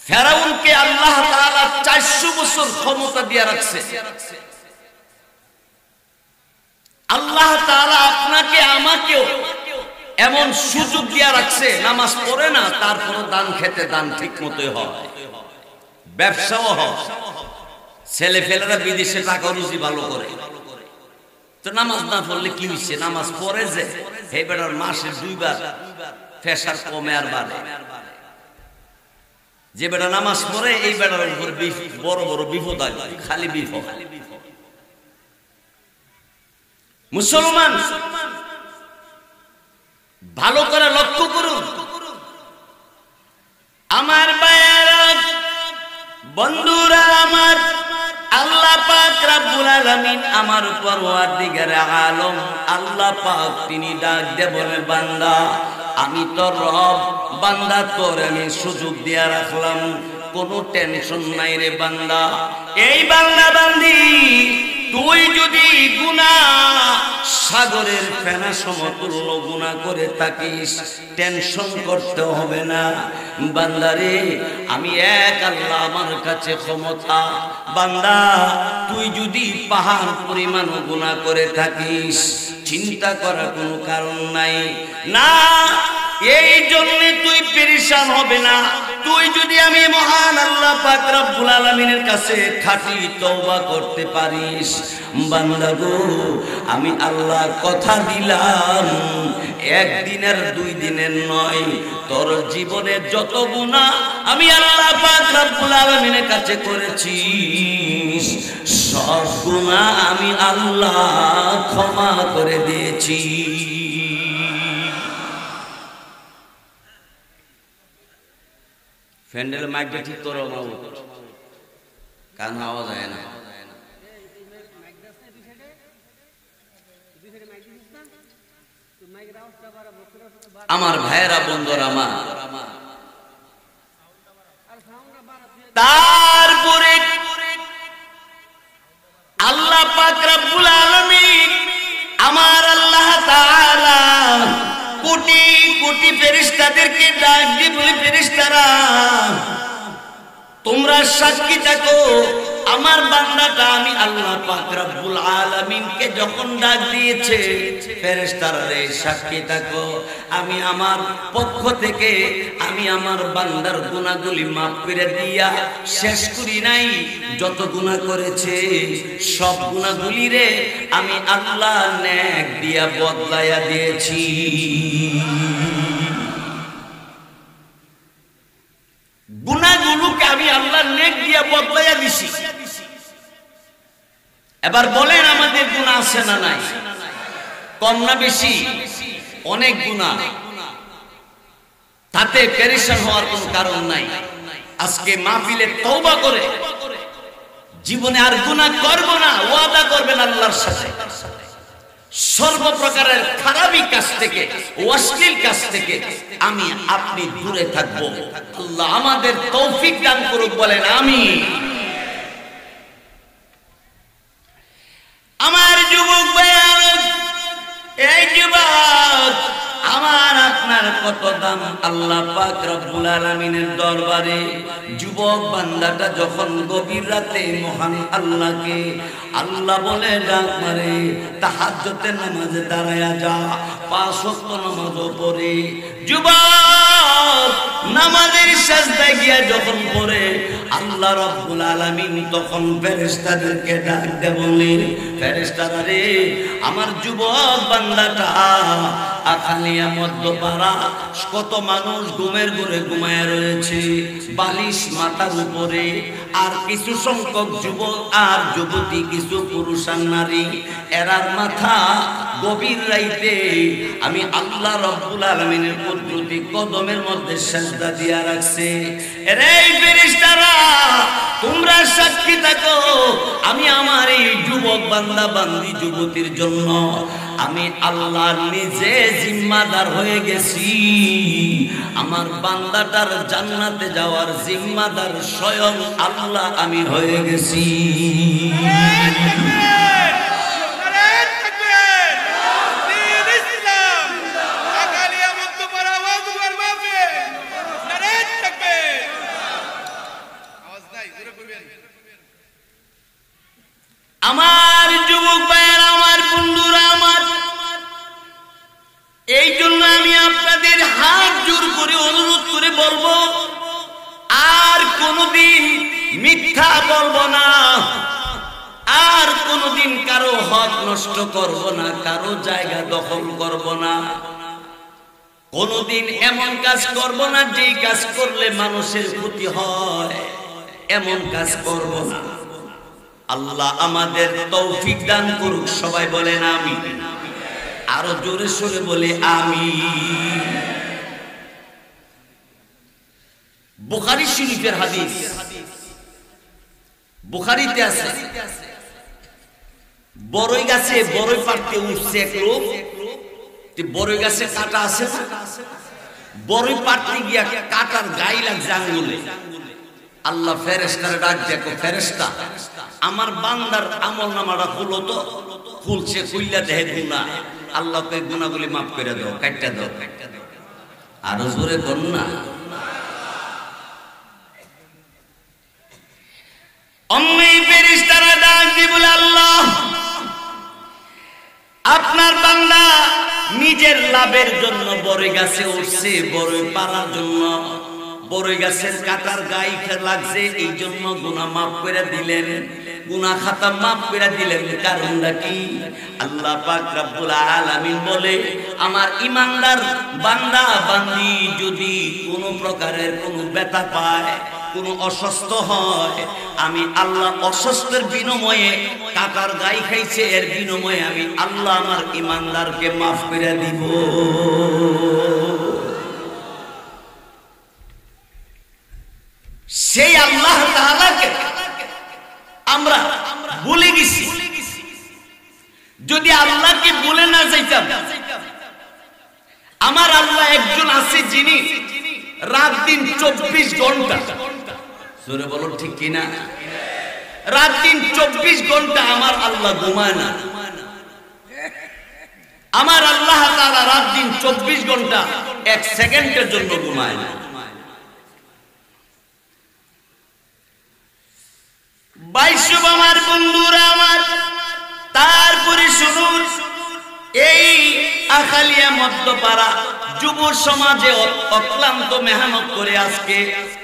ফেরাউনকে আল্লাহ তাআলা 400 বছর ক্ষমতা দিয়ে রাখছে। আল্লাহ তাআলা আপনাকে আমাকেও এমন সুযোগ দিয়ে রাখছে, নামাজ পড়ে না তারপর দান খেতে দান ঠিক মতোই হয়, ব্যবসাও হয়, ছেলে ফেলেরা বিদেশে টাকা রুজি ভালো করে। তো নামাজ না পড়লে কি হচ্ছে? নামাজ পড়ে যে হে বেটার মাসে 2 বার প্রেসার কমে আর বাড়ে। যে বেটা নামাজ পড়ে এই বেটার উপর বড় বড় বিপদ আসবে, খালি বিপদ। মুসলমান ভালো করে লক্ষ্য করুন আমার ভাইয়েরা, বন্ধুরা আমার, আল্লাহ পাক রব্বুল আলামিন আমার পরওয়ারদিগারে আলম আল্লাহ পাক তিনি ডাক দিয়ে বলে, বান্দা আমি তোর রব, বান্দা তোর আমি সুযোগ দিয়া রাখলাম, কোনো টেনশন নাই রে বান্দা। এই বান্দা বান্দি তুই যদি গুনাহ সাগরের ফেনা সমতুল্য গুনাহ করে থাকিস, টেনশন করতে হবে না বান্দারে, আমি এক আল্লাহ, আমার কাছে ক্ষমতা। বান্দা তুই যদি পাহাড় পরিমাণ গুনাহ করে থাকিস, চিন্তা করার কোনো কারণ নাই না, এই জন্য তুই পেরেশান হবে না। তুই যদি আমি মহান আল্লাহ পাক রব্বুল আলামিনের কাছে খাঁটি তওবা করতে পারিস, বান্দা গো আমি আল্লাহ কথা দিলাম, একদিনের 2 দিনের নয়, তোর জীবনে যত গুনাহ আমি আল্লাহ পাক রব্বুল আলামিনের কাছে করেছি, সব গুনাহ আমি আল্লাহ ক্ষমা করে দিয়েছি। ফ্যান্ডেল মাইকটা ঠিক করো, কান আওয়াজ হয় না। আমার ভাইয়েরা, বন্ধুরা আমার, তারপরে আল্লাহ পাক রব্বুল আলামিন আমার আল্লাহ তাআলা কোটি কোটি ফেরেশতাদেরকে ডাক দিয়ে বলে, ফেরেশতারা তোমরা সাক্ষী থাকো, আমার বান্দাটা আমি আল্লাহ পাক রব্বুল আলামিনকে যখন ডাক দিয়েছে, ফেরেশতারা রে সাক্ষী থাকো, আমি আমার পক্ষ থেকে আমি আমার বান্দার গুনাহগুলি মাফ করে দিয়া শেষ করি নাই, যত গুনাহ করেছে সব গুনাহগুলি রে আমি আল্লাহ নেক দিয়া বদলায়া দিয়েছি। গুনাহগুলোকে আমি আল্লাহ নেক দিয়া বদলায়া দিছি। এবার বলেন আমাদের গুনাহ আছে না নাই? কম না বেশি? অনেক গুনাহ, তাতে পেরেশান হওয়ার কোনো কারণ নাই। আজকে মাহফিলে তওবা করে জীবনে আর গুনাহ করব না ওয়াদা করবেন আল্লাহর সাথে, সর্বপ্রকারের খারাপি কাজ থেকে, অশ্লীল কাজ থেকে আমি আপনি দূরে থাকবো। আল্লাহ আমাদের তৌফিক দান করুক, বলেন আমিন। আমার যুবক ভাইরা, এই যুবক আমার আপনার কত দাম আল্লাহ পাক রব্বুল আলামিনের দরবারে। যুবক বান্দাটা যখন গভীর রাতে মহান আল্লাহকে আল্লাহ বলে ডাক মারে, তাহাজ্জুদের নামাজে দাঁড়ায়া যা, 5 ওয়াক্ত নামাজও পড়ে, যুবক নামাজের সিজদায় গিয়া যখন পড়ে, আল্লাহ রব্বুল আলামিন তখন ফেরেশতাদেরকে ডাক দেয়, বলে ফেরেশতারা রে আমার যুবক বান্দাটা আখালিয়া মধ্যপাড়া, কত মানুষ ঘুমের ঘরে ঘুমায় রয়েছে, বালিশ মাথার উপরে, আর কিছু সংখ্যক যুবক আর যুবতী, কিছু পুরুষ আর নারী, এরার মাথা গভীর রাইতে আমি আল্লাহ রব্বুল আলামিনের কুদরতি কদমের মধ্যে সিজদা দিয়া রাখছে। এরে ফেরেশতারা তোমরা সাক্ষী থাকো, আমি আমার এই যুবক বান্দা বান্দি যুবতীর জন্য আমি আল্লাহ নিজে জিম্মাদার হয়ে গেছি। আমার বান্দাটার জান্নাতে যাওয়ার জিম্মাদার স্বয়ং আল্লাহ আমি হয়ে গেছি। আমার যুবক ভাইয়েরা, আমার বন্ধুরা, আমার এই জন্য আমি আপনাদের হাত জোর করে অনুরোধ করে বলবো, আর কোনদিন মিথ্যা বলবো না, আর কোনদিন কারো হক নষ্ট করব না, কারো জায়গা দখল করব না, কোনদিন এমন কাজ করব না যেই কাজ করলে মানুষের ক্ষতি হয়, এমন কাজ করব না। আল্লাহ আমাদের তৌফিক দান করুক। সবাই বলেন আমিন। আরো জোরে সোরে বলে আমিন। বুখারী শরীফের হাদিস, বুখারীতে আছে, বড়ই গাছে বড়ই পাড়তে উঠছে এক লোক। বড়ই গাছে কাঁটা আছে, বড়ই পাড়তে গিয়া কাঁটার গায়ে লাগছে আঙ্গুলে। আল্লাহ ফেরেশতারে ডাক দেখো, ফেরেশতা আমার বান্দার আমলনামাটা খুলো তো। খুলছে, খুললা দেখে গুনাহ। আল্লাহ কই গুনাহগুলি মাফ করে দাও, কাটটা দাও। আরো জোরে বল না। অমনি ফেরেশতারা ডাক দিয়ে বলে, আল্লাহ আপনার বান্দা নিজের লাভের জন্য বড়ই গাছে উঠছে, বড়ই পাড়ার জন্য বড়ই গাছের কাটার গায়ে লাগছে, এই জন্য গুনাহ মাফ করে দিলেন, গুনাহ খাতা মাফ করে দিলেন। কারণটা কি? আল্লাহ পাক রব্বুল আলামিন বলে, আমার ঈমানদার বান্দা বান্দি যদি কোনো প্রকারের কোনো ব্যথা পায়, কোনো অসুস্থ হয়, আমি আল্লাহ অসুস্থের বিনিময়ে কাটার গায়ে খাইছে, এর বিনিময়ে আমি আল্লাহ আমার ঈমানদারকে মাফ করে দিব। সেই আল্লাহ তাআলাকে আমরা ভুলে গেছি। যদি আল্লাহকে ভুলে না যাইতাম, আমার আল্লাহ একজন আছে যিনি রাত দিন 24 ঘন্টা, জোরে বলো ঠিক কিনা, রাত দিন 24 ঘন্টা আমার আল্লাহ ঘুমায় না। আমার আল্লাহ তাআলা রাত দিন 24 ঘন্টা এক সেকেন্ডের জন্য ঘুমায় না। বাইশব আমার বন্ধুরা আমার, তারপরে শুনুন, এই আখালিয়া মধ্যপাড়া যুব সমাজে অক্লান্ত মেহনত করে আজকে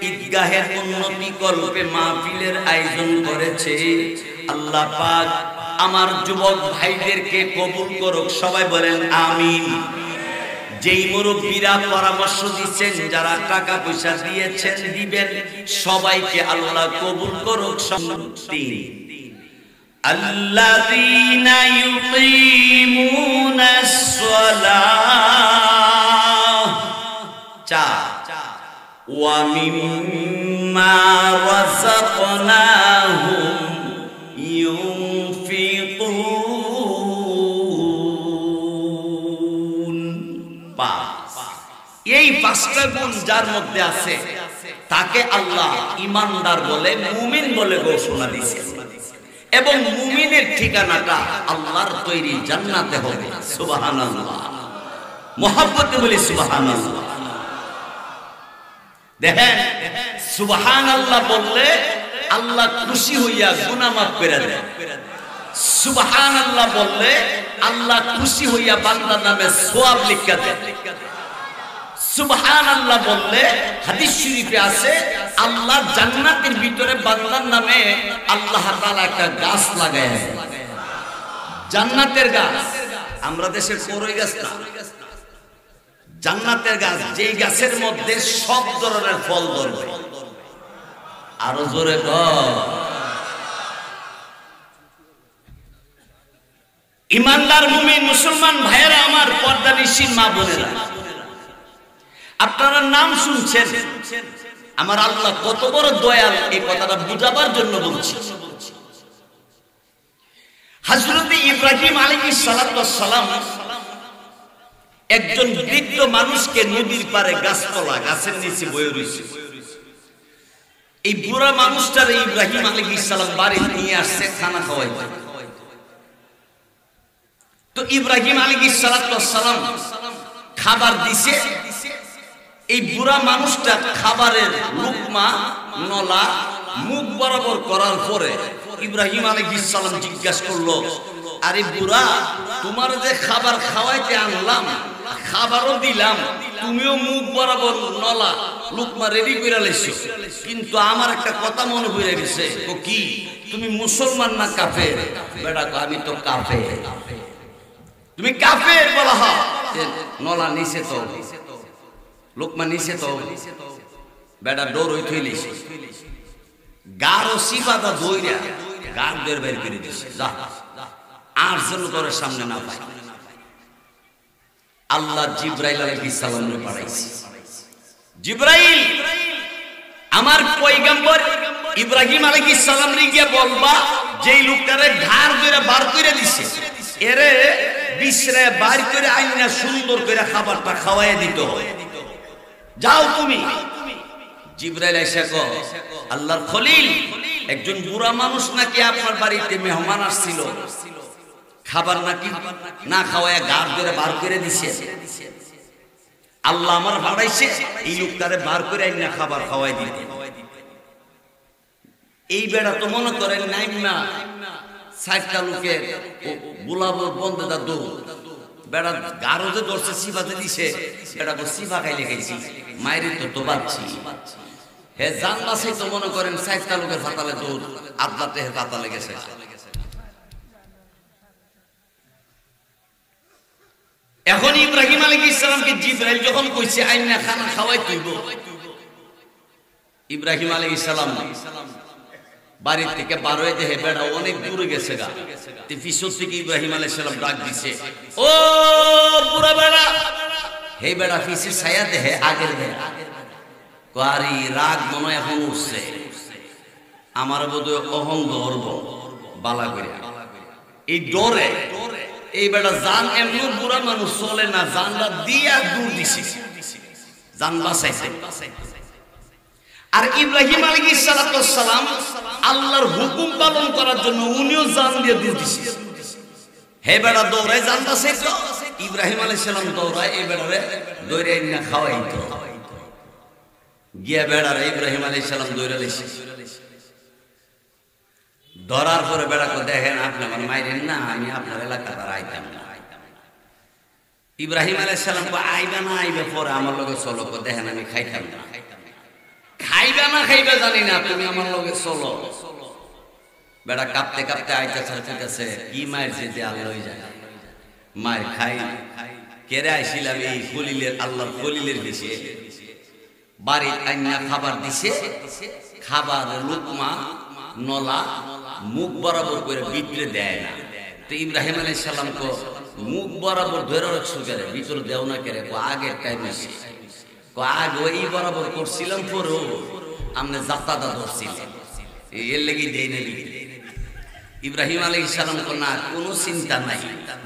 ঈদগাহের উন্নতি কল্পে মাহফিলের আয়োজন করেছে। আল্লাহ পাক আমার যুবক ভাইদেরকে কবুল করুক। সবাই বলেন আমিন। যেই মুরব্বীরা পরামর্শ দিচ্ছেন, যারা টাকা পয়সা দিয়েছেন, দিবেন, সবাইকে আল্লাহ কবুল করুক। আল্লাযীনা ইউকিমুনাস সালাহ ওয়া মিম্মা রাযাকনাহুম ইউনফিকুন। এই পাঁচটা গুণ যার মধ্যে আছে তাকে আল্লাহ ঈমানদার বলে, মুমিন বলে ঘোষণা দিয়েছেন। এবং মুমিনের ঠিকানাটা আল্লাহর তৈরি জান্নাতে হবে। সুবহানাল্লাহ। মুহাব্বতে বলি সুবহানাল্লাহ। দেখেন, সুবহানাল্লাহ বললে আল্লাহ খুশি হইয়া গুনাহ মাফ করে দেন। সুবহানাল্লাহ বললে আল্লাহ খুশি হইয়া বান্দার নামে সওয়াব লিখা দেন। সুবহানাল্লাহ বললে হাদিস শরীফে আছে, আল্লাহ জান্নাতের ভিতরে বান্দার নামে আল্লাহ তাআলা একটা গাছ লাগায়, জান্নাতের গাছ। আমরা দেশের বড়ই গাছ না, জান্নাতের গাছ, যেই গাছের মধ্যে সব ধরনের ফল ধরবে। আরো জোরে বল। ঈমানদার মুমিন মুসলমান ভাইয়েরা আমার, পর্দানিশীন মা বোনেরা, আপনারা নাম শুনছেন। আমার আল্লাহ কত বড় দয়াল, এই কথাটা বুঝাবার জন্য বলছি। হযরত ইব্রাহিম আলাইহিস সালাতু ওয়াস সালাম একজন বৃদ্ধ মানুষকে নদীর পারে গাছতলা, গাছের নিচে বসে রয়েছে। এই বুড়া মানুষটারে ইব্রাহিম আলাইহিস সালাম বাড়ি নিয়ে আসছে খানা খাওয়াইতে। তো ইব্রাহিম আলাইহিস সালাতু ওয়াস সালাম খাবার দিছে। এই বুড়া মানুষটা খাবারের লুকমা নলা মুখ বরাবর করার পরে ইব্রাহিম আলাইহিস সালাম জিজ্ঞাসা করলো, আরে বুড়া, তোমার যে খাবার খাওয়াইতে আনলাম, খাবারও দিলাম, তুমিও মুখ বরাবর নলা লুকমা রেডি করে লাইছো, কিন্তু আমার একটা কথা মনে পড়ে গেছে। ও কি? তুমি মুসলমান না কাফের? বেটা কয়, আমি তো কাফের। তুমি কাফের বলা হয়? নলা নিচে তো, লুকমা নিচে তো। বেটা ডোর হই থইলিস, গারো সিফাদা দইরা গার বের বের করে দিছে, যা আর যেন তোর সামনে না পাই। আল্লাহ জিব্রাইল আলাইহিস সালামকে পাঠাইছে। জিব্রাইল, আমার পয়গম্বর ইব্রাহিম আলাইহিস সালাম রে গিয়ে বলবা, যেই লোকটারে ঘাড় ধরে বার করে দিছে, এরে বিছরে বার করে আইনা সুন্দর করে খাবারটা খাওয়ায় দিতে হবে। যাও তুমি। জিব্রাইল এসে কয়, আল্লাহর খলিল, একজন বুড়া মানুষ নাকি আপনার বাড়িতে মেহমান আসছিল, খাবার নাকি না খাওয়ায় গাড় ধরে বার করে দিছে। আল্লাহ আমার ভাড়াইছে এই লোকটারে বার করে আইনা খাবার খাওয়াই দিতে। এই বেড়া তো মনে করেন নাইম না, 60টা লোকের বুলাবর বন্ধেদা দৌড়, বেড়া গারো যে ধরছে সিফাতে দিছে, বেড়া সিফা খাইলে খাইছি, মায়ের তো বাচ্ছি। হে জান বাসাই তো মনে করেন 60টা লোকের ফাতালে দৌড়, আদলাতে হে ফাতালে গেছে। এখন ইব্রাহিম আলাইহিস সালামকে জিবরাইল যখন কইছে আইনা খানা খাওয়াই তুইব, ইব্রাহিম আলাইহিস সালাম বাড়ি থেকে বার হয়ে দেখে বেড়া অনেক দূরে গেছে গা। পিছন থেকে ইব্রাহিম আলাইহিস সালাম ডাক দিছে, ও বুড়া বেড়া। হে বেড়া পিছে ছায়া দেহে আগের বেড়া, কারি রাগ মনে এখন উঠছে, আমার বোধহয় অহং গর্ব বালা করে এই ডরে। এই বেটা জান এমনি বুড়া মানুষ চলে না, জানলা দিয়া দূর দিছে, জান বাঁচাইছে। আর ইব্রাহিম আলাইহিস সালাম আল্লাহর হুকুম পালন করার জন্য উনিও জান দিয়ে দূর দিছে। হে বেটা দৌড়ায় জান বাঁচাইছো, ইব্রাহিম আলাইহিস সালাম দৌড়ায় এই বেটারে দৌড়ে না খাওয়াইতো। গিয়া বেড়ারে ইব্রাহিম আলাইহিস সালাম দৌড়ে লাইছে। ধরার পরে বেড়াকে দেখেন, আপনি আমার মাইরেন না, আমি আপনার এলাকা তার আইতাম না। ইব্রাহিম আলাইহিস সালাম আইবা না আইবে পরে আমার লগে চলো, দেখেন আমি খাইতাম না। খাইবা না খাইবা জানি না, তুমি আমার লগে চলো। বেড়া কাঁপতে কাঁপতে আইতেছে, কি মায়ের যেতে আল্লাহ হয়ে যায়, মায়ের খাই কেড়ে আইছিলাম এই খলিলের, আল্লাহর খলিলের দেশে। বাড়ির আইনা খাবার দিছে, খাবার লুকমা নলা মুখ বরাবর করে ভিতরে দেয় না। তো ইব্রাহিম আলাইহিস সালাম কো মুখ বরাবর ধরে রাখছো কেন, ভিতরে দেও না কেন? আগের টাইম আছে, আগে ওই বরাবর করছিলাম, পরেও আমনে যাত্রাটা ধরছিলাম, এর লেগে দেয় না। ইব্রাহিম আলাইহিস সালাম কো না, কোনো চিন্তা নাই,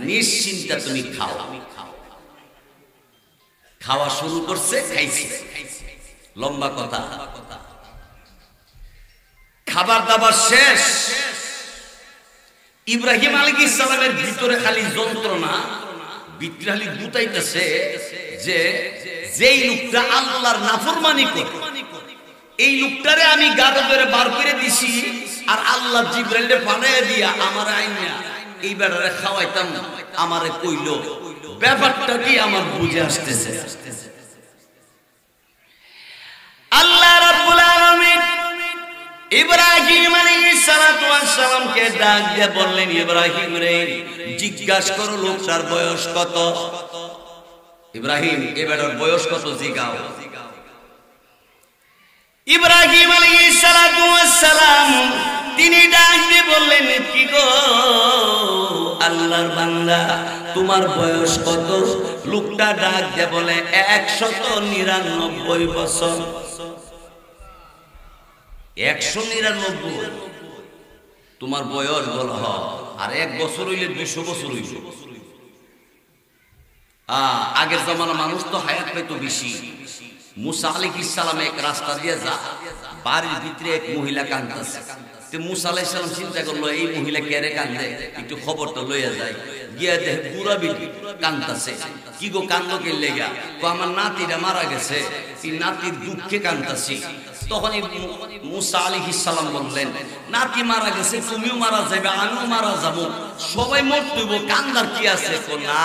নিশ্চিন্তা তুমি খাও। খাওয়া শুরু করছে, খাইছে। লম্বা কথা, খাবার দাবার শেষ। ইব্রাহিম আলাইহিস সালামের ভিতরে খালি যন্ত্রণা, ভিতরে খালি গুতাইতেছে যে যেই লোকটা আল্লাহর নাফরমানি করে, এই লোকটারে আমি গাড় ধরে বার করে দিছি, আর আল্লাহ জিবরাইলে পাঠাইয়া দিয়া আমার আইনা এই বেড়ারে খাওয়াইতাম, আমারে কইল, ব্যাপারটা কি আমার বুঝে আসতেছে। আল্লাহ রাব্বুল আলামিন ইব্রাহিম আলাইহিস সালাতু ওয়াস সালামকে ডাক দিয়ে বললেন, ইব্রাহিম রে, জিজ্ঞাসা করো লোকটার বয়স কত। ইব্রাহিম, এবারের বয়স কত জিগাও। ইব্রাহিম আলাইহিস সালাতু ওয়াস সালাম তিনি ডাক দিয়ে বললেন, কি গো আল্লাহর বান্দা, তোমার বয়স কত? লোকটা ডাক দিয়ে বলে, 199 বছর। 199 তোমার বয়স বলা হয়, আর 1 বছর হইলে 200 বছর হইল। আগের জামানা মানুষ তো হায়াত পাইতো বেশি। মুসা আলাইহিস সালাম এক রাস্তা দিয়ে যা, বাড়ির ভিতরে এক মহিলা কাঁদতেছে। মুসা আলাইহিস সালাম চিন্তা করলো, এই মহিলা কেরে কান্দে, একটু খবরটা লইয়া যায়। গিয়া দেখে বুড়া বিটি কাঁদতেছে। কি গো কান্দো কে লেগা? তো আমার নাতিরা মারা গেছে, এই নাতির দুঃখে কাঁদতেছি। তখন মুসা আলাইহিস সালাম বললেন, নাতি মারা গেছে, তুমিও মারা যাবে, আমিও মারা যাব, সবাই মরতেইব, কান্দার কি আছে? কো না,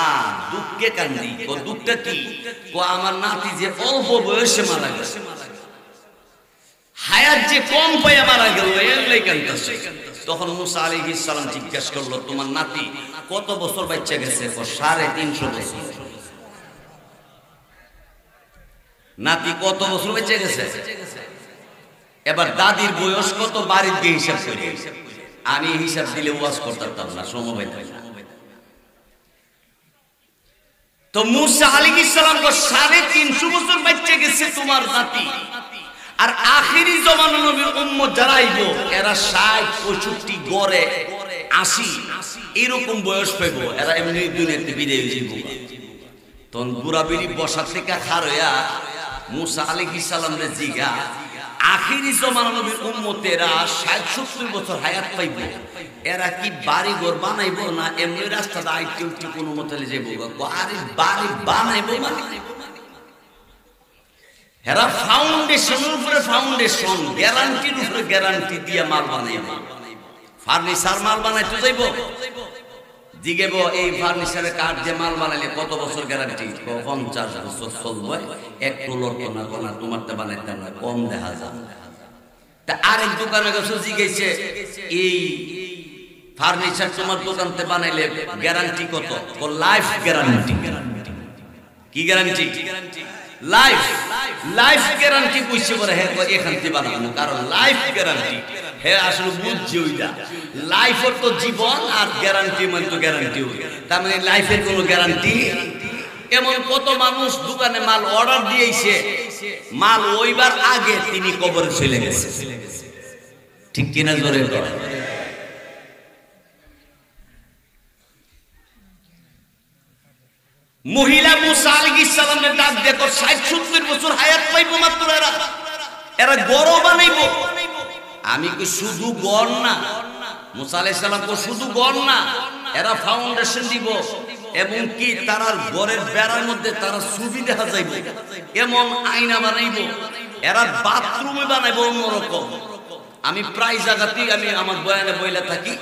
দুঃখে কান্দি। কো দুঃখটা কি? কো আমার নাতি যে অল্প বয়সে মারা গেছে, হায়াত যে কম পাইয়া মারা গেল, এগুলাই কান্দাছে। তখন মুসা আলাইহিস সালাম জিজ্ঞাসা করলো, তোমার নাতি কত বছর বাচ্চা গেছে? কো 350 বছর। নাতি কত বছর বেঁচে গেছে? এবার দাদির বয়স কত? বাড়ির দিয়ে হিসাব করে, আমি হিসাব দিলে ওয়াজ করতাম না, সময় পাইতাম না। তো মুসা আলাইহিস সালাম কো 350 বছর বেঁচে গেছে তোমার নাতি। আর আখিরি জমানার নবীর উম্মত যারা আইব, এরা 60, 65, গড়ে 80 এরকম বয়স পাইব, এরা এমনি দুনিয়াতে বিদায় হয়ে যাইব। তখন বুড়া বিড়ি বসা থেকে খার হইয়া মুসা আলাইহিস সালামরে জিগা, আখিরি জমানার নবীর উম্মতেরা 60-70 বছর হায়াত পাইব, এরা কি বাড়ি ঘর বানাইবো না এমনি রাস্তাটা আইতে উঠতে কোনো মতে যাইব? আরে বাড়ি বানাইবো মানে এরা ফাউন্ডেশনের উপরে ফাউন্ডেশন, গ্যারান্টির উপরে গ্যারান্টি দিয়ে মাল বানাইবে। ফার্নিচার মাল বানাইতে যাইব, জিগেব এই ফার্নিচারের কাঠ দিয়ে মাল বানাইলে কত বছর গ্যারান্টি? 50 বছর চলবে, একটু লড়তো না, কোনা তোমারটা বানাইতে না, কম দেখা যায়। তা আরেক দোকানে গেছে, জিগেছে এই ফার্নিচার তোমার দোকানতে বানাইলে গ্যারান্টি কত? Life guarantee. কি গ্যারান্টি? লাইফ। লাইফ গ্যারান্টি কইছে বলে হ্যাঁ এখান থেকে বানাবো, কারণ লাইফ গ্যারান্টি। হ্যাঁ আসলে বুঝছি ওইটা, লাইফের তো জীবন আর গ্যারান্টি মানে তো গ্যারান্টি, তার মানে লাইফের কোনো গ্যারান্টি। এমন কত মানুষ দোকানে মাল অর্ডার দিয়েছে, মাল ওইবার আগে তিনি কবরে চলে গেছে। ঠিক কিনা জোরে করে? মহিলা মুসা আলাইহিস সালামের ডাক দেখো, 60-70 বছর হায়াত পাইবো মাত্র এরা, এরা গড় বানাইবো। আমি কি শুধু গড় না, মুসা আলাইহিস সালাম কো শুধু গড় না, এরা ফাউন্ডেশন দিব, এবং কি তারা গড়ের বেড়ার মধ্যে তারা ছবি দেখা যাইব, এমন আয়না বানাইবো, এরা বাথরুমে বানাইবো অন্যরকম। আমি প্রায় জায়গাতেই আমি আমার বয়ানে বইলা থাকি,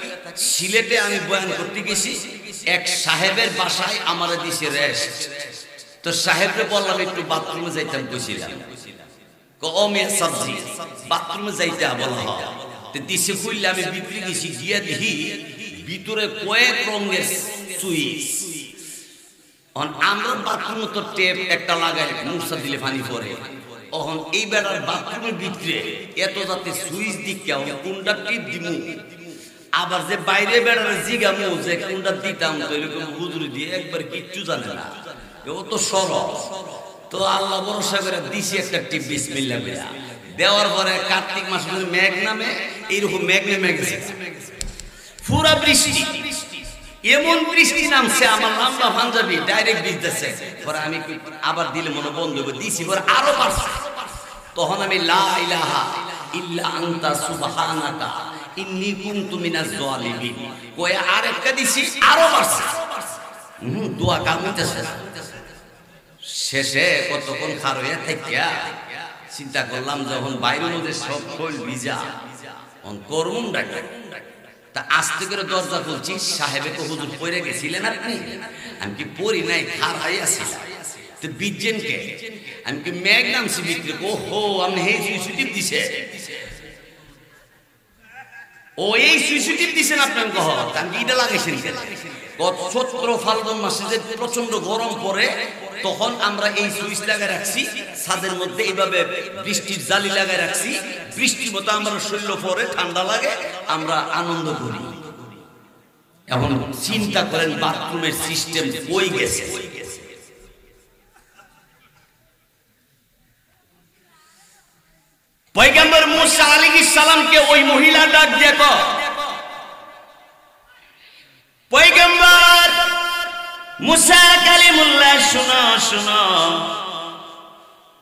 সিলেটে আমি বয়ান করতে গেছি, এক সাহেবের বাসায় আমার দিছে রেস্ট। তো সাহেবকে বললাম একটু বাথরুমে যাইতাম, কইছিলাম কমে সবজি বাথরুমে যাইতে বলা হয়, তো দিছে কইলে আমি ভিতরে গেছি, গিয়া দেখি ভিতরে কয়েক রঙের সুইচ। আমরা বাথরুমে তো টেপ একটা লাগাই, মুসা দিলে পানি পড়ে, এখন এই বেড়ার বাথরুমের ভিতরে এত যাতে সুইচ দিকে কোনটা টিপ দিমু, আবার যে বাইরে বেড়ার জিগামু যে কোনটা দিতাম, তো এরকম হুজুরি দিয়ে একবার কিচ্ছু জানে না, ও তো সরল। তো আল্লাহ ভরসা করে দিছি একটা টিপ, বিসমিল্লাহ বিলা দেওয়ার পরে কার্তিক মাস মেঘ নামে, এইরকম মেঘ নেমে গেছে, পুরা বৃষ্টি, এমন বৃষ্টি নামছে, আমার লম্বা পাঞ্জাবি ডাইরেক্ট ভিজতেছে। পরে আমি আবার দিলে মনে বন্ধ করে দিছি, পরে আরো বাড়ছে। তখন আমি লা ইলাহা ইল্লা আনতা সুবহানাকা ইন্নী কুনতু মিনাজ জালিমিন কয়ে আরেকটা দিছি, আরো বাড়ছে। দোয়া কামতেছে। শেষে কতক্ষণ খার হয়ে থাকিয়া চিন্তা করলাম, যখন বাইরের মধ্যে সব খোল ভিজা, করুন ডাকে, তা আস্তে করে দরজা খুলছি, সাহেবে তো হুজুর পড়ে গেছিলেন আপনি? আমি কি পড়ি নাই, খার হয়ে আসি। তো বিজ্ঞান কে? আমি কি মেঘ নামছি বিক্রি? ওহো, আপনি এই সুইচটিপ দিছে, ও এই সুইচটিপ দিছেন আপনার কহ, আমি এটা লাগাইছেন কেন? গত চৈত্র ফাল্গুন মাসে যে প্রচন্ড গরম পড়ে, তখন আমরা এই সুইচ লাগাই রাখছি ছাদের মধ্যে, এইভাবে বৃষ্টির জালি লাগাই রাখছি, বৃষ্টির মতো আমার শরীর পরে ঠান্ডা লাগে, আমরা আনন্দ করি। এখন চিন্তা করেন বাথরুমের সিস্টেম কই গেছে। পয়গম্বর মুসা আলাইহিস সালামকে ওই মহিলা ডাক দেখো, পয়গম্বর মুসা কালিমুল্লাহ, শুনো শুনো,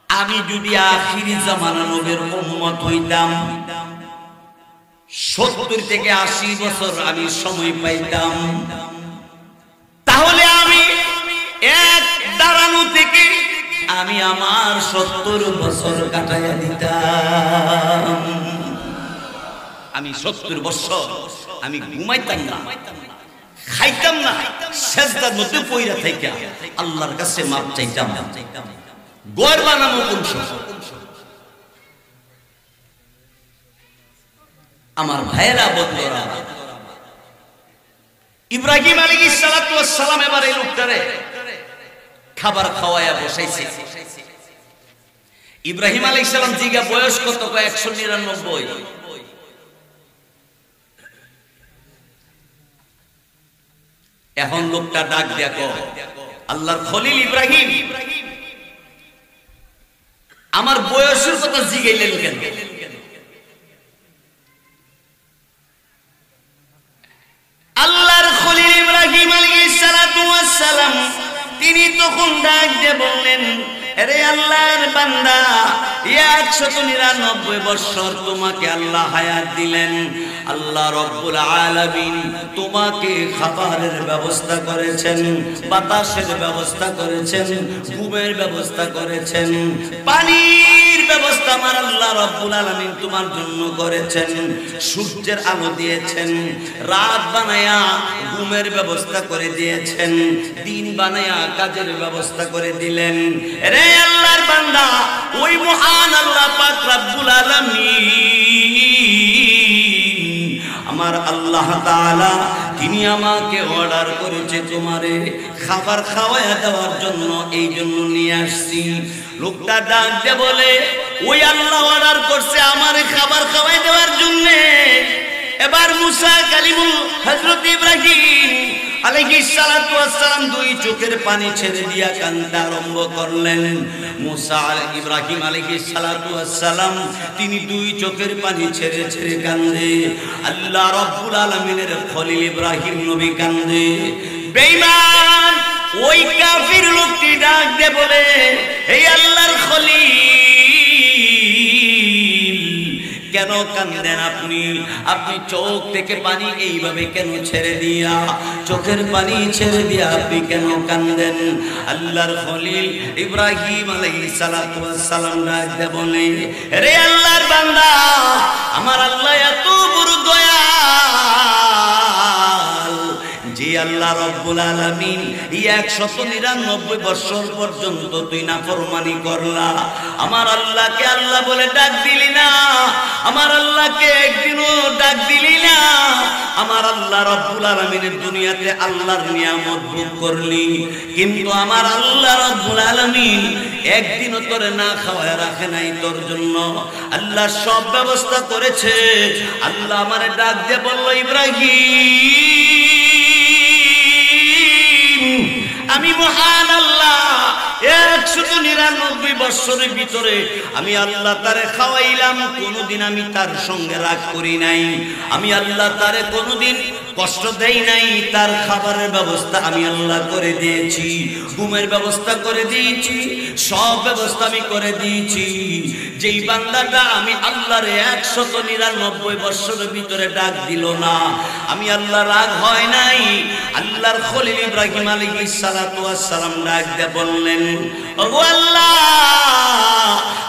আমি যদি আখিরি জামানা নবীর উম্মত হইতাম, 70 থেকে 80 বছর আমি সময় পাইতাম, তাহলে আমি এক দাঁড়ানো থেকে আমি আমার 70 বছর কাটাইয়া দিতাম। আমি 70 বছর আমি ঘুমাইতাম না, খাইতাম না, সেজদার মধ্যে পইরা থাইকা আল্লাহর কাছে মাপ চাইতাম। গড় বানাবো কোন সময়? আমার ভাইয়েরা, বন্ধুরা, ইব্রাহিম আলাইহিস সালাতু ওয়াস সালাম এবার এই লোকটারে খাবার খাওয়ায়া বসাইছে। ইব্রাহিম আলাইহিস সালাম জিগা বয়স কত? 199। এখন লোকটা ডাক দেখো, আল্লাহর খলিল ইব্রাহিম, আমার বয়সের কথা জিগাইলেন কেন? আল্লাহর খলিল ইব্রাহিম আলাইহিস সালাতু ওয়াস সালাম তিনি তখন ডাক দিয়ে বললেন, আরে আল্লাহর বান্দা, 199 বছর তোমাকে আল্লাহ হায়াত দিলেন। আল্লাহ রব্বুল আলামিন তোমাকে খাবারের ব্যবস্থা করেছেন, বাতাসের ব্যবস্থা করেছেন, ঘুমের ব্যবস্থা করেছেন, পানির ব্যবস্থা আমার আল্লাহ রব্বুল আলামিন তোমার জন্য করেছেন, সূর্যের আলো দিয়েছেন, রাত বানায়া ঘুমের ব্যবস্থা করে দিয়েছেন, দিন বানায়া কাজের ব্যবস্থা করে দিলেন। রে আল্লাহর বান্দা, ওই মহান আল্লাহ পাক রব্বুল আলামিন আমার আল্লাহ তাআলা তিনি আমাকে অর্ডার করেছে তোমারে খাবার খাওয়ায়া দেওয়ার জন্য, এই জন্য নিয়ে আসছি। লোকটা ডাক দিয়ে বলে, ওই আল্লাহ অর্ডার করছে আমারে খাবার খাওয়াই দেওয়ার জন্য। এবার মুসা কালিমুল হযরত ইব্রাহিম আলাইহিস সালাতু ওয়াস সালাম দুই চোখের পানি ছেড়ে দিয়া কান্না আরম্ভ করলেন। মুসা ইব্রাহিম আলাইহিস সালাতু ওয়াস সালাম তিনি দুই চোখের পানি ছেড়ে ছেড়ে কান্দে। আল্লাহ রাব্বুল আলামিনের খলিল ইব্রাহিম নবী কান্দে। বেঈমান ওই কাফির লোকটি ডাক দিয়ে বলে, এই আল্লাহর খলিল, কেন কান্দেন আপনি? আপনি চোখ থেকে পানি এইভাবে কেন ছেড়ে দিয়া, চোখের পানি ছেড়ে দিয়া আপনি কেন কান্দেন? আল্লাহর খলিল ইব্রাহিম আলাইহিস সালাতু ওয়াস সালাম ডাক দিয়ে বলে, রে আল্লাহর বান্দা, আমার আল্লাহ এত বড় দয়াল যে আল্লাহ রব্বুল আলামিন 199 বছর পর্যন্ত তুই নাফরমানি করলা, আমার আল্লাহকে আল্লাহ বলে ডাক দিলি না, আমার আল্লাহকে একদিনও ডাক দিলি না, আমার আল্লাহ রব্বুল আলামিনের দুনিয়াতে আল্লাহর নিয়ামত ভোগ করলি, কিন্তু আমার আল্লাহ রব্বুল আলামিন একদিনও তোরে না খাওয়ায় রাখে নাই তোর জন্য। আল্লাহ সব ব্যবস্থা করেছে। আল্লাহ আমারে ডাক দিয়ে বলল, ইব্রাহিম, আমি মহান আল্লাহ 199 বছরের ভিতরে আমি আল্লাহ তারে খাওয়াইলাম, কোনদিন আমি তার সঙ্গে রাগ করি নাই, আমি আল্লাহ তারে কোনদিন কষ্ট দেই নাই, তার খাবারের ব্যবস্থা আমি আল্লাহ করে দিয়েছি, ঘুমের ব্যবস্থা করে দিয়েছি, সব ব্যবস্থা আমি করে দিয়েছি। যেই বান্দাটা আমি আল্লাহর 199 বছরের ভিতরে ডাক দিল না, আমি আল্লাহ রাগ হয় নাই। আল্লাহর খলিল ইব্রাহিম আলাইহিস সালাতু ওয়াস সালাম ডাক দিয়ে বললেন, ওগো আল্লাহ,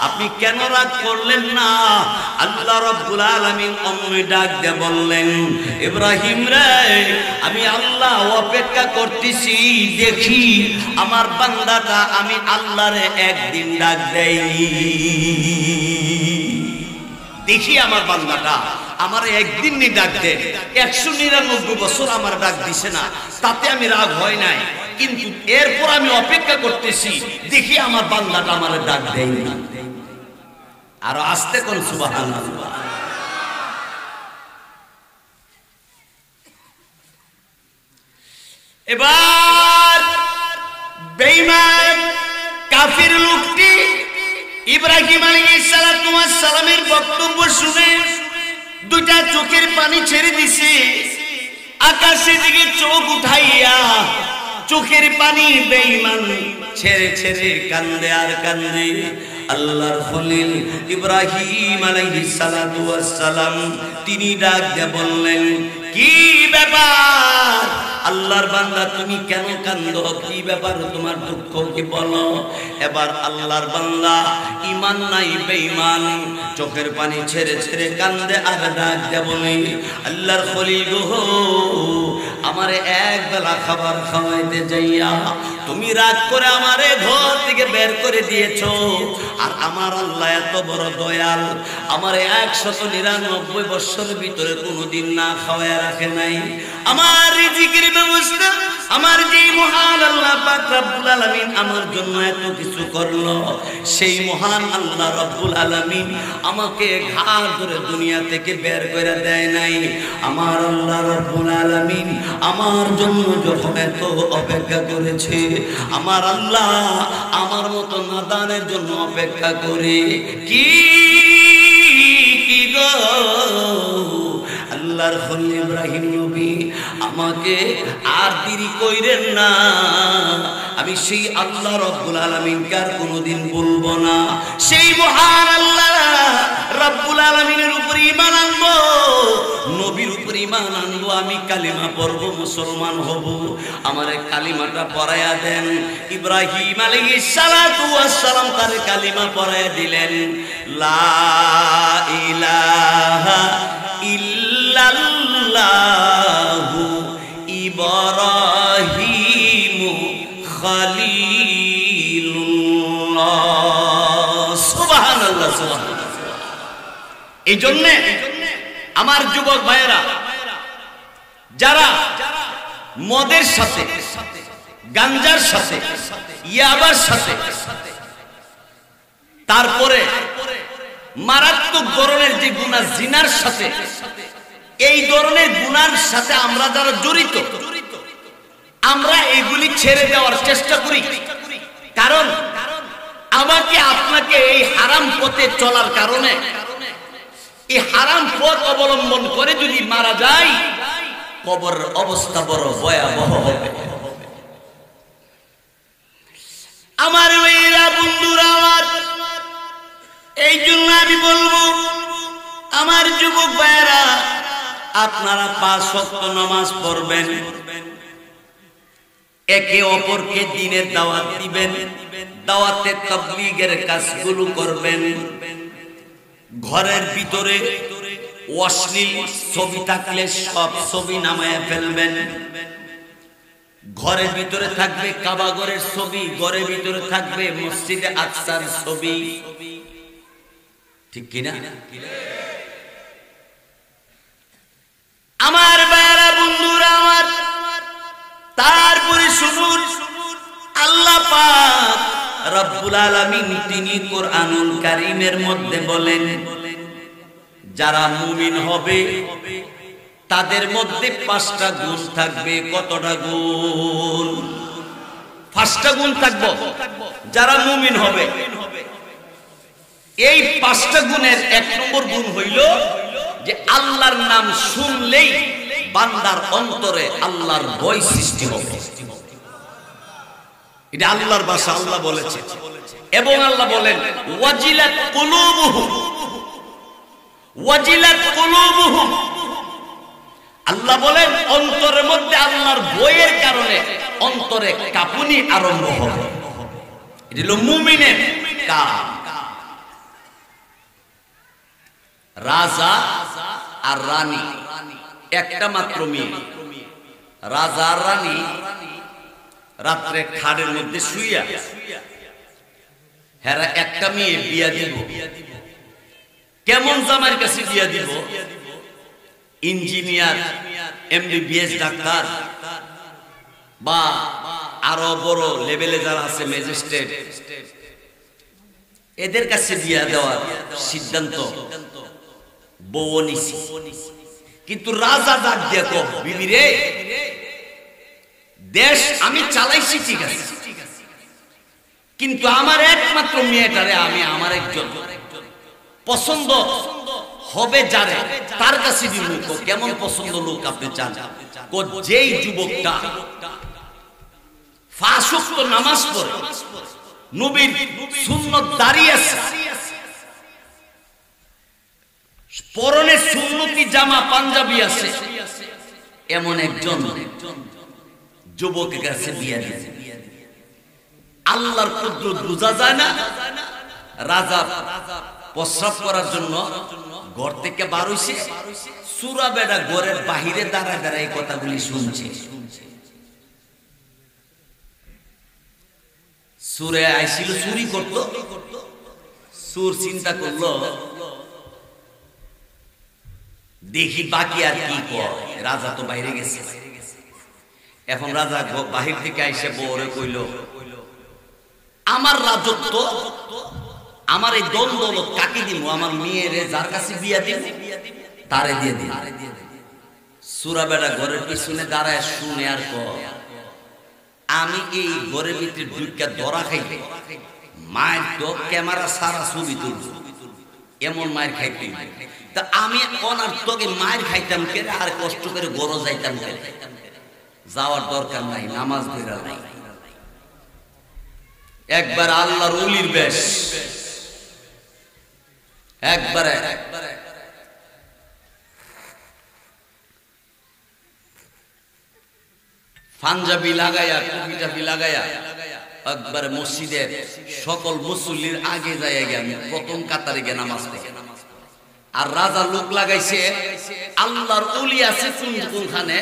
আপনি কেন রাগ করলেন না? আল্লাহ রাব্বুল আলামিন অমনি ডাক দিয়ে বললেন, ইব্রাহিম রে, আমি আল্লাহ অপেক্ষা করতেছি, দেখি আমার বান্দাটা আমি আল্লাহরে একদিন ডাক দেয়নি, দেখি আমার বান্দাটা আমার একদিন নি ডাক দে। 199 বছর আমার ডাক দিছে না, তাতে আমি রাগ হয় নাই, কিন্তু এরপর আমি অপেক্ষা করতেছি, দেখি আমার বান্দাটা আমার ডাক দেয়নি। আর আস্তে কোন সুবহানাল্লাহ। এবার বেঈমান কাফির লোকটি ইব্রাহিম আলাইহিস সালাতু ওয়াস সালামের বক্তব্য শুনে দুইটা চোখের পানি ছেড়ে দিছে, আকাশের দিকে চোখ উঠাইয়া চোখের পানি বেঈমান ছেড়ে ছেড়ে কান্দে আর কান্দে। আল্লাহর খলিল ইব্রাহিম আলাইহিস সালাতু ওয়াস সালাম তিনি ডাক দিয়ে বললেন, কি ব্যাপার? আল্লাহর বান্দা তুমি কেন কান্দো, কি ব্যাপার তোমার দুঃখ কি বলো। এবার আল্লাহর বান্দা ঈমান নাই বেঈমান চোখের পানি ছেড়ে ছেড়ে কান্দে আর ডাক দেব নেই, আল্লাহর খলিল গো আমারে এক বেলা খাবার খাওয়াইতে যাইয়া তুমি রাগ করে আমারে ঘর থেকে বের করে দিয়েছো। আর আমার আল্লাহ এত বড় দয়াল, আমারে 199 বছর ভিতরে কোনোদিন না খাওয়ায় রাখে নাই। আমার রিজিকের ব্যবস্থা আমার যেই মহান আল্লাহ পাক রব্বুল আলামিন আমার জন্য এত কিছু করলো, সেই মহান আল্লাহ রব্বুল আলামিন আমাকে ঘাড় ধরে দুনিয়া থেকে বের করে দেয় নাই। আমার আল্লাহ রব্বুল আলামিন আমার জন্য যখন এত অপেক্ষা করেছে, আমার আল্লাহ আমার মতো নাদানের জন্য অপেক্ষা করে কি গো আল্লাহর খলিল ইব্রাহিম নবী আমাকে আর দেরি কইরেন না। আমি সেই আল্লাহ রব্বুল আলামিনকে আর কোনোদিন বলবো না। সেই মহান আল্লাহ রব্বুল আলামিনের উপর ঈমান আনবো, নবীর উপর ঈমান আনবো, আমি কালিমা পড়বো, মুসলমান হব। আমারে কালিমাটা পড়ায়া দেন। ইব্রাহিম আলাইহিস সালাতু ওয়াস সালাম তার কালিমা পড়ায়া দিলেন, লা ইলাহা ইল্লাল্লাহু ইব্রাহিম খলিলুল্লাহ। সুবহানাল্লাহ সুবহানাল্লাহ। এই জন্য আমার যুবক ভাইয়েরা যারা মদের সাথে, গাঞ্জার সাথে, ইয়াবার সাথে, তারপরে মারাত্মক ধরনের যে গুনাহ জিনার সাথে, এই ধরনের গুনার সাথে আমরা যারা জড়িত, আমরা এগুলি ছেড়ে দেওয়ার চেষ্টা করি। কারণ আমাকে আপনাকে এই হারাম পথে চলার কারণে, এই হারাম পথ অবলম্বন করে যদি মারা যায়, কবর অবস্থা বড় ভয়াবহ হবে। আমার ওইরা বন্ধুরা আমার, এই জন্য আমি বলবো আমার যুবক ভাইয়েরা, আপনারা 5 ওয়াক্ত নামাজ পড়বেন, একে অপরকে দ্বীনের দাওয়াত দিবেন, দাওয়াতে তাবলীগের কাজগুলো করবেন। ঘরের ভিতরে অশ্লীল ছবি থাকলে সব ছবি নামায় ফেলবেন। ঘরের ভিতরে থাকবে কাবাগরের ছবি, ঘরের ভিতরে থাকবে মসজিদে আকসার ছবি, ঠিক কিনা? আমার ভাইরা বন্ধুরা আমার, তারপরে শুনুন আল্লাহ পাক রব্বুল আলামিন তিনি কোরআনুল কারীমের মধ্যে বলেন, যারা মুমিন হবে তাদের মধ্যে 5টা গুণ থাকবে। কতটা গুণ? 5টা গুণ থাকবে যারা মুমিন হবে। এই 5টা গুণের 1 নম্বর গুণ হইল যে আল্লাহর নাম শুনলেই বান্দার অন্তরে আল্লাহর ভয় সৃষ্টি হবে। এটা আল্লাহর ভাষা, আল্লাহ বলেছে। এবং আল্লাহ বলেন ওয়াজিলাত কুলুবুহুম, ওয়াজিলাত কুলুবুহুম। আল্লাহ বলেন অন্তরের মধ্যে আল্লাহর ভয়ের কারণে অন্তরে কাঁপুনি আরম্ভ হবে। এটা হলো মুমিনের কাজ। রাজা আর রানী, একটা মাত্র মেয়ে। রাজা আর রানী রাত্রে খাটের মধ্যে শুইয়া হেরা একটা মেয়ে বিয়া দিব। কেমন জামাইয়ের কাছে বিয়া দিব? ইঞ্জিনিয়ার, MBBS ডাক্তার, বা আরো বড় লেভেলে যারা আছে ম্যাজিস্ট্রেট, এদের কাছে বিয়া দেওয়ার সিদ্ধান্ত বউ নিছে। কিন্তু রাজা ডাক দেখো, বিবি রে, দেশ আমি চালাইছি ঠিক আছে, কিন্তু আমার একমাত্র মেয়েটারে আমি আমার একজন পছন্দ হবে যারে তার কাছে দিব। কেমন পছন্দ লোক আপনি চান? যেই যুবকটা 5 ওয়াক্ত নামাজ পড়ে, নবীর সুন্নত দাঁড়িয়ে আছে, পরনে সুন্নতি জামা পাঞ্জাবি আছে, এমন একজন যুবকের কাছে বিয়া দিয়েছে। আল্লাহর কুদরত বোঝা যায় না। রাজা প্রস্রাব করার জন্য ঘর থেকে বার হইছে, সুরা বেটা ঘরের বাহিরে দাঁড়ায় দাঁড়ায় এই কথাগুলি শুনছে। সুরে আইছিল চুরি করতো, সুর চিন্তা করলো দেখি বাকি আর কি কর, রাজা তো বাইরে গেছে। এখন রাজা বাহির থেকে আইসে বউরে কইল, আমার রাজত্ব, আমার এই দল দৌলত কাকে দিব? আমার মেয়েরে যার কাছে বিয়া দিব তারে দিয়ে দিন। সুরা বেটা ঘরের পিছনে দাঁড়ায় শুনে আর কর, আমি এই ঘরের ভিতরে ঢুকা ধরা খাইতে মায়ের তো ক্যামেরা সারা ছবি তুলব, এমন মায়ের খাইতে। তা আমি অনার তোকে মায়ের খাইতাম কে, আর কষ্ট করে গরো যাইতাম কে? যাওয়ার দরকার নাই, নামাজ ধরা নাই। একবার আল্লাহর ওলির বেশ, একবারে পাঞ্জাবি লাগাইয়া, টুপিটাপি লাগাইয়া একবারে মসজিদের সকল মুসল্লির আগে যায় গিয়ে আমি প্রথম কাতারে গিয়ে নামাজ পড়ি। আর রাজা লোক লাগাইছে, আল্লাহর ওলি আছে কোনখানে,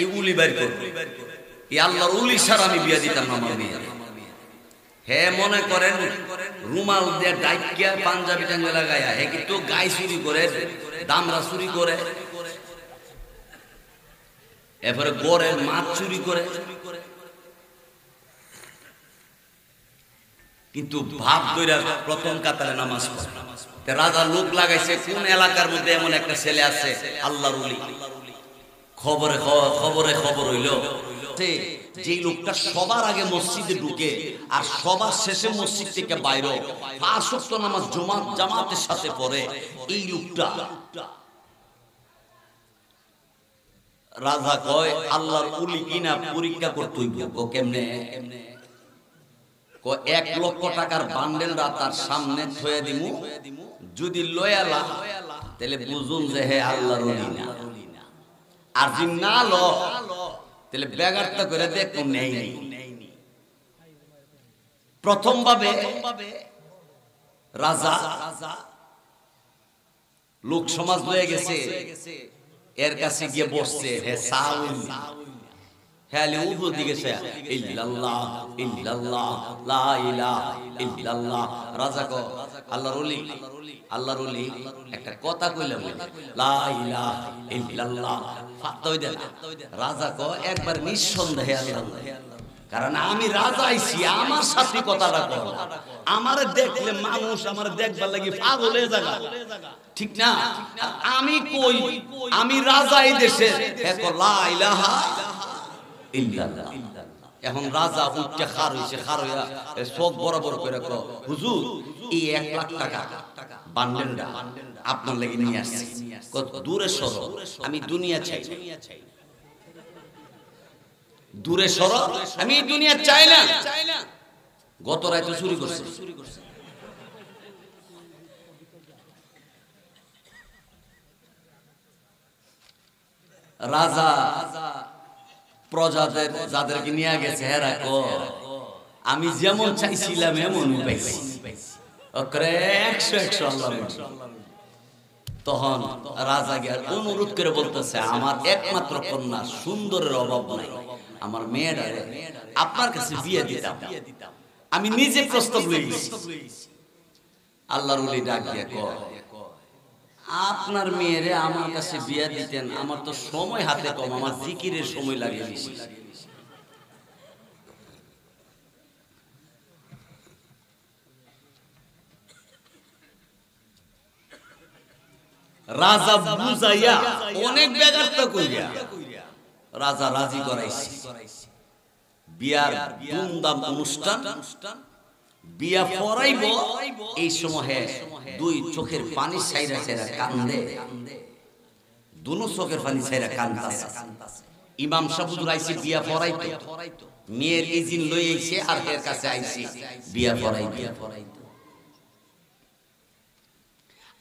এই উলি বাইর করবে। এই আল্লাহর ওলি ছাড়া আমি বিয়া দিতাম না আমার মেয়ে। হে মনে করেন রুমাল দিয়ে ডাইকিয়া পাঞ্জাবি টাঙ্গে লাগাইয়া, হে কিন্তু গাই চুরি করে, দামরা চুরি করে, এরপরে গড়ের মাছ চুরি করে, কিন্তু ভাব কইরা প্রথম কাতারে নামাজ পড়ে। রাজা লোক লাগাইছে, কোন এলাকার মধ্যে এমন একটা ছেলে আছে আল্লাহর ওলি। খবরে খবর হইল যে লোকটা সবার আগে মসজিদে ঢুকে আর সবার শেষে মসজিদ থেকে বাইরে ৫ ওয়াক্ত নামাজ জামাতের সাথে পড়ে, এই লোকটা। রাজা কয় আল্লাহর ওলি কিনা পরীক্ষা করতে হইব। কেমনে? ১ লক্ষ টাকার বান্ডেলরা তার সামনে থয়ে দিমু, যদি লয়ালা তাহলে বুঝুন যে হে আল্লাহর ওলি না, আর যদি না ল তাহলে বেগারটা করে দেখুন নেই। প্রথম ভাবে রাজা লোক সমাজ লয়ে গেছে, এর কাছে গিয়ে বসছে, হে সাউল, হে আলী উপর দিকে সে ইল্লাল্লাহ ইল্লাল্লাহ লা ইলাহা ইল্লাল্লাহ। রাজা কো আল্লাহর ওলি একটা কথা কইলাম, লা ইলাহা ইল্লাল্লাহ ফাতই দেন। রাজা কো একবার নিঃসন্দেহে আল্লাহ, কারণ আমি রাজা আইছি, আমার সাথে কথাটা কর। আমারে দেখলে মানুষ আমার দেখবার লাগি পাগল হয়ে যাবে, ঠিক না? আমি কই আমি রাজা এই দেশে, লা ইলাহা ইল্লাল্লাহ। এখন রাজা উঠতে খার হইছে, খার হইয়া চোখ বরাবর করে কো, হুজুর এই ১ লাখ টাকা বান্ডেলটা আপনার লাগি নিয়ে আসছি, কত দূরে সরো, আমি দুনিয়া চাই, দূরে সরো, আমি এই দুনিয়া চাই না। গত রাতে চুরি করছে। রাজা প্রজাদের যাদেরকে নিয়ে গেছে, হেরা কো আমি যেমন চাইছিলাম এমন পাইছি, ১০০ আল্লাহ। তখন রাজা গিয়ে অনুরোধ করে বলতেছে, আমার একমাত্র কন্যা সুন্দরের অভাব নাই, আমার মেয়েরা আপনার কাছে বিয়ে দিতাম, আমি নিজে প্রস্তাব লইছি। আল্লাহর ওলি ডাক দিয়ে কয়, আপনার মেয়েরে আমার কাছে বিয়ে দিতেন, আমার তো সময় হাতে কম, আমার জিকিরের সময় লাগে বেশি। রাজা বুঝাইয়া অনেক বেগারটা কইরা রাজা রাজি করাইছে। বিয়ার ধুমধাম অনুষ্ঠান, বিয়া পড়াইব। এই সময়ে 2 চোখের পানি ছাইরা ছাইরা কান্দে, দুনো চোখের পানি ছাইরা কান্দাছে। ইমাম সাহেব আইছে বিয়া পড়াইতে, মেয়ের ইজিন লই আইছে আর এর কাছে আইছে বিয়া পড়াইতে।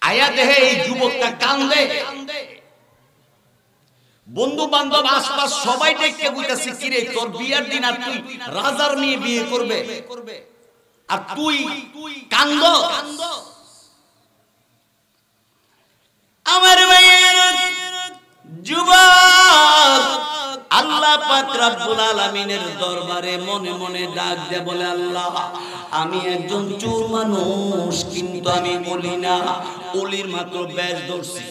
আয়া দেহে এই যুবকটা কান্দে, বন্ধু বান্ধব আশপাশ সবাই দেখে বুঝতেছে কিরে তোর বিয়ের দিন আর তুই রাজার মেয়ে বিয়ে করবে আর তুই কান্দ। আমার ভাইয়ের যুবক আল্লাহ পাক রব্বুল আলামিনের দরবারে মনে মনে ডাক দিয়ে বলে, আল্লাহ আমি একজন চোর মানুষ, কিন্তু আমি বলি না। ওলির মাত্র ব্যাস ধরছি,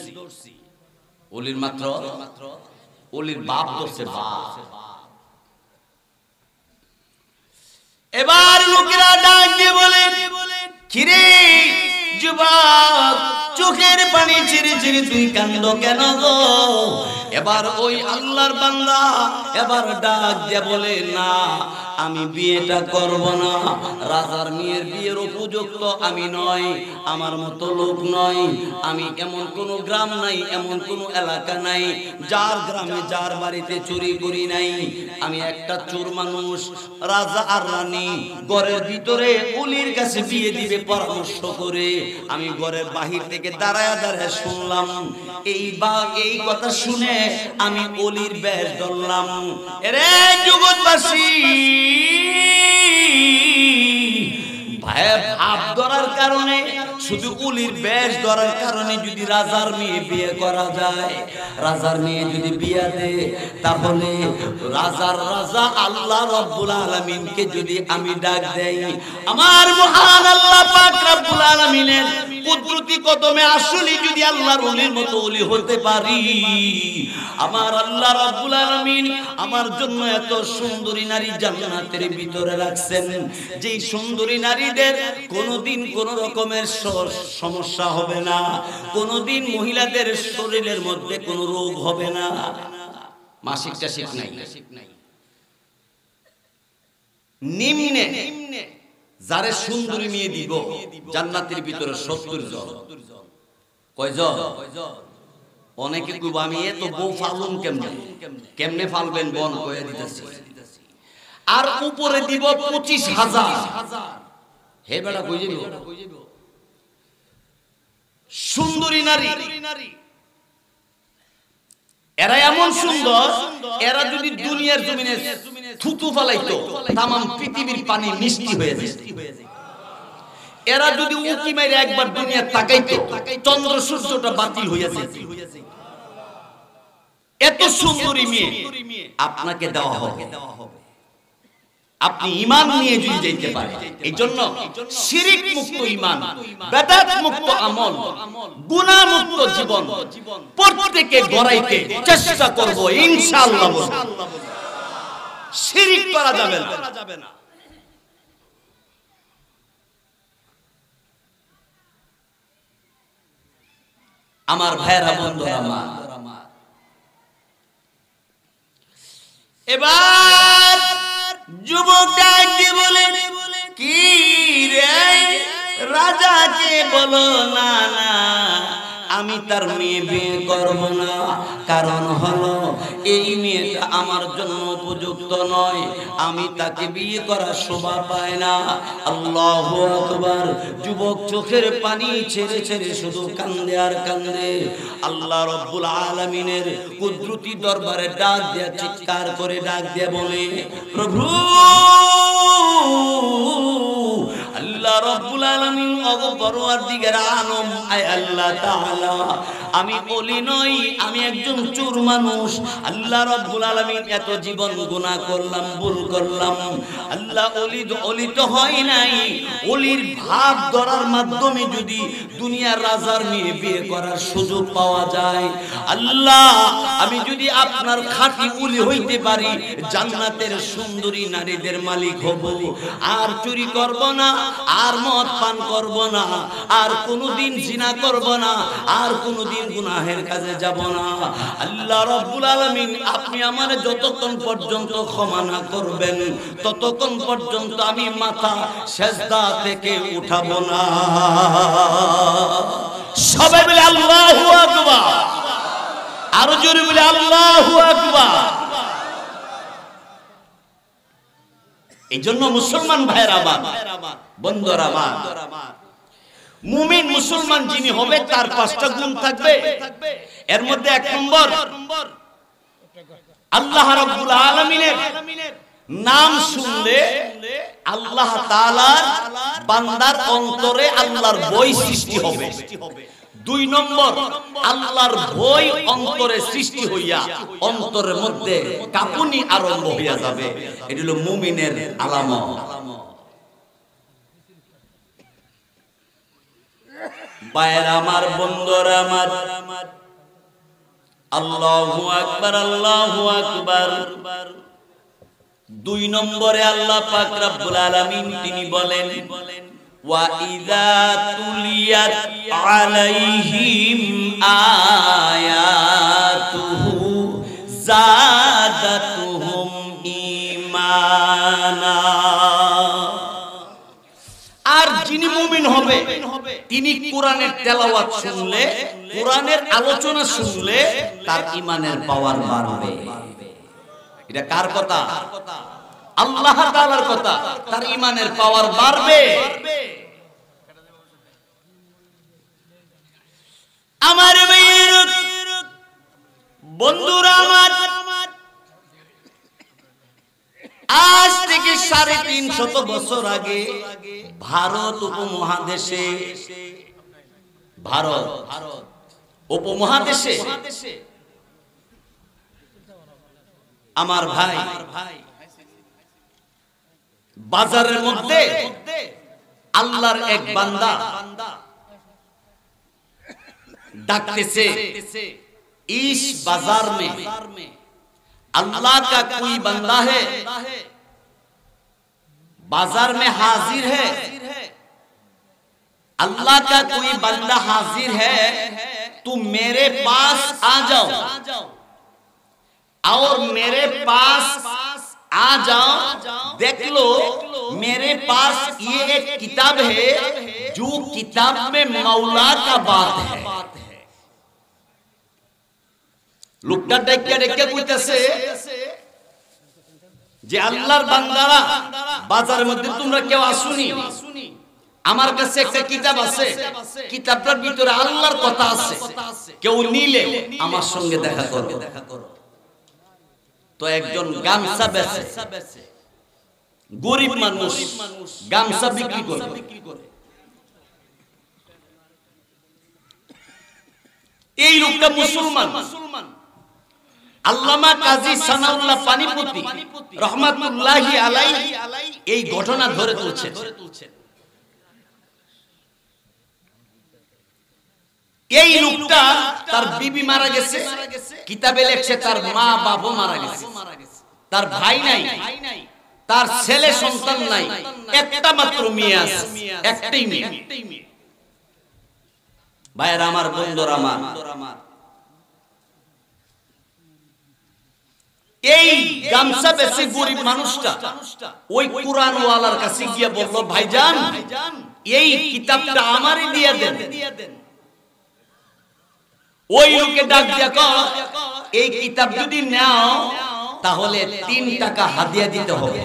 ওলির মাত্র ওলির বাপ ধরছে, বাপ। এবার লোকেরা ডাক দিয়ে বলে, কিরে যুবক চোখের পানি ছিঁড়ে ছিঁড়ে তুই কান্দ কেন গো? এবার ওই আল্লাহর বান্দা এবার ডাক দিয়ে বলে, না আমি বিয়েটা করব না, রাজার মেয়ের বিয়ের উপযুক্ত আমি নয়, আমার মতো লোক নয়। আমি এমন কোন গ্রাম নাই, এমন কোন এলাকা নাই যার গ্রামে যার বাড়িতে চুরি করি নাই। আমি একটা চোর মানুষ। রাজা আর রানী ঘরের ভিতরে ওলির কাছে বিয়ে দিবে পরামর্শ করে, আমি ঘরের বাহির থেকে দাঁড়ায় দাঁড়ায় শুনলাম। এই কথা শুনে আমি ওলির বেশ ধরলাম। এরে জগৎবাসী, ভাব ধরার কারণে, শুধু ওলির বেশ ধরার কারণে যদি রাজার মেয়ে বিয়ে করা যায়, রাজার মেয়ে যদি বিয়ে দেয়, তাহলে রাজার রাজা আল্লাহ রব্বুল আলামিনকে যদি আমি ডাক দেই, আমার মহান আল্লাহ পাক রব্বুল আলামিনের কুদরতি কদমে আসলে যদি আল্লাহর ওলির মতো ওলি হতে পারি, আমার আল্লাহ রাব্বুল আলামিন আমার জন্য এত সুন্দরী নারী জান্নাতের ভিতরে রাখছেন, যেই সুন্দরী নারীদের কোনোদিন কোন রকমের সমস্যা হবে না, কোনোদিন মহিলাদের শরীরের মধ্যে কোনো রোগ হবে না, মাসিক টাসিক নাই। নিম্নে যারে সুন্দরী মেয়ে দিব জান্নাতের ভিতরে 70 জন। কয়জন? অনেকে কইব আমি এত বউ ফালুম কেমনে? কেমনে ফালবেন বন কয়ে দিতেছি। আর উপরে দিব 25,000। হে বেটা কই যাইব? সুন্দরী নারী, এরা এমন সুন্দর, এরা যদি দুনিয়ার জমিনে থুতু ফালাইতো তামাম পৃথিবীর পানি মিষ্টি হয়ে যেত। এরা যদি উকি মাইরে একবার দুনিয়া তাকাইতো, চন্দ্র সূর্যটা বাতিল হয়ে যেত। এত সুন্দরী মেয়ে আপনাকে দেওয়া হবে, আপনি ঈমান নিয়ে যদি যেতে পারেন। এইজন্য শিরক মুক্ত ঈমান, বিদআত মুক্ত আমল, গুনাহ মুক্ত জীবন প্রত্যেককে গড়াইতে চেষ্টা করব ইনশাআল্লাহ। শিরক করা যাবে না। আমার ভাইরা বন্ধুরা, আমার এবার যুবক ডাকি বলে, কি রে রাজাকে বলো না না আমি তার মেয়ে বিয়ে করব না, কারণ হলো এই মেয়েটা আমার জন্য উপযুক্ত নয়, আমি তাকে বিয়ে করার শোভা পাই না। আল্লাহু আকবার। যুবক চোখের পানি ছেড়ে ছেড়ে শুধু কান্দে আর কান্দে। আল্লাহ রব্বুল আলামিনের কুদরতি দরবারে ডাক দিয়ে চিৎকার করে ডাক দিয়ে বলে, প্রভু আল্লাহ রব্বুল আলামিন ওগো পরওয়ারদিগার আলম, আয় আল্লাহ তাআলা আমি ওলি নই, আমি একজন চোর মানুষ। আল্লাহ রব্বুল আলামিন এত জীবন গুনাহ করলাম, ভুল করলাম। আল্লাহ ওলি তো হয় নাই, ওলির ভাব ধরার মাধ্যমে যদি দুনিয়ার রাজার মেয়ে বিয়ে করার সুযোগ পাওয়া যায়, আল্লাহ আমি যদি আপনার খাঁটি ওলি হইতে পারি, জান্নাতের সুন্দরী নারীদের মালিক হব, আর চুরি করব না, আর মদ পান করব না, আর কোনোদিন জিনা করব না, আর কোনোদিন গুনাহের কাজে যাব না। আল্লাহ রাব্বুল আলামিন আপনি আমারে যতক্ষণ পর্যন্ত ক্ষমা না করবেন, ততক্ষণ পর্যন্ত আমি মাথা সিজদা থেকে উঠাবো না। সবাই বলে আল্লাহু আকবার, আরো জোরে বলে আল্লাহু আকবার। এই জন্য মুসলমান ভাইরা আমার, বন্ধুরা আমার, মুমিন মুসলমান যিনি হবে তার 5টা গুণ থাকবে। এর মধ্যে 1 নম্বর আল্লাহ রাব্বুল আলামিনের নাম শুনলে আল্লাহ তাআলার বান্দার অন্তরে আল্লাহর ভয় সৃষ্টি হবে। 2 নম্বর, আল্লাহর ভয় অন্তরে সৃষ্টি হইয়া অন্তরের মধ্যে কাঁপুনি আরম্ভ হইয়া যাবে। এটি হলো মুমিনের আলামত। ভাইরা আমার, বন্ধুরা আমার, আল্লাহু আকবার, আল্লাহু আকবার। 2 নম্বরে আল্লাহ পাক রব্বুল আলামিন তিনি বলেন, ওয়া ইযা তুলিয়াত আলাইহিম আয়াতুহু যাদাতুহুম ঈমানা। আর যিনি মুমিন হবে তিনি কোরআনের তেলাওয়াত শুনলে, কোরআনের আলোচনা শুনলে তার ঈমানের পাওয়ার বাড়বে। এটা কার কথা? আল্লাহ তাআলার কথা। তার ঈমানের পাওয়ার বাড়বে। আমার ভাইয়ের, বন্ধুরা আমার, আজ থেকে 350 বছর আগে ভারত উপমহাদেশে, ভারত উপমহাদেশে আমার ভাই বাজারের মধ্যে আল্লাহর এক বান্দা ডাকতেছে, इस बाजार में अल्लाह का कोई बंदा है, बाजार में हाजिर है, अल्लाह का कोई बंदा हाजिर है, तुम मेरे पास आ जाओ और मेरे पास आ जाओ। देख लो मेरे पास ये एक किताब है जो किताब में मौला का बात है। লোকটা ডাইকা ডাইকা কইতেছে যে আল্লাহর বান্দারা, বাজারের মধ্যে তোমরা কেউ আসুনি, আমার কাছে একটা কিতাব আছে, কিতাবটার ভিতরে আল্লাহর কথা আছে, কেউ নিলে আমার সঙ্গে দেখা করো। তো একজন গামছা বেচে, গরিব মানুষ গামছা বিক্রি করে। এই লোকটা মুসলমান। আল্লামা কাজী সানাউল্লাহ পানিপতি রহমাতুল্লাহি আলাইহি এই ঘটনা ধরে তুলছেন। এই লোকটা তার বিবি মারা গেছে, কিতাবে লেখছে তার মা বাবা মারা গেছে, তার ভাই নাই, তার ছেলে সন্তান নাই, একটা মাত্র মেয়ে আছে, একটাই মেয়ে। ভাইরা আমার, বন্ধুরা আমার, এই গামছা বেচে গরিব মানুষটা ওই কুরআনওয়ালার কাছে গিয়ে বলল, ভাইজান এই কিতাবটা আমারই দিয়ে দেন। ওই লোকে ডাক দিয়া কয়, এই কিতাব যদি নাও তাহলে 3 টাকা হাদিয়া দিতে হবে।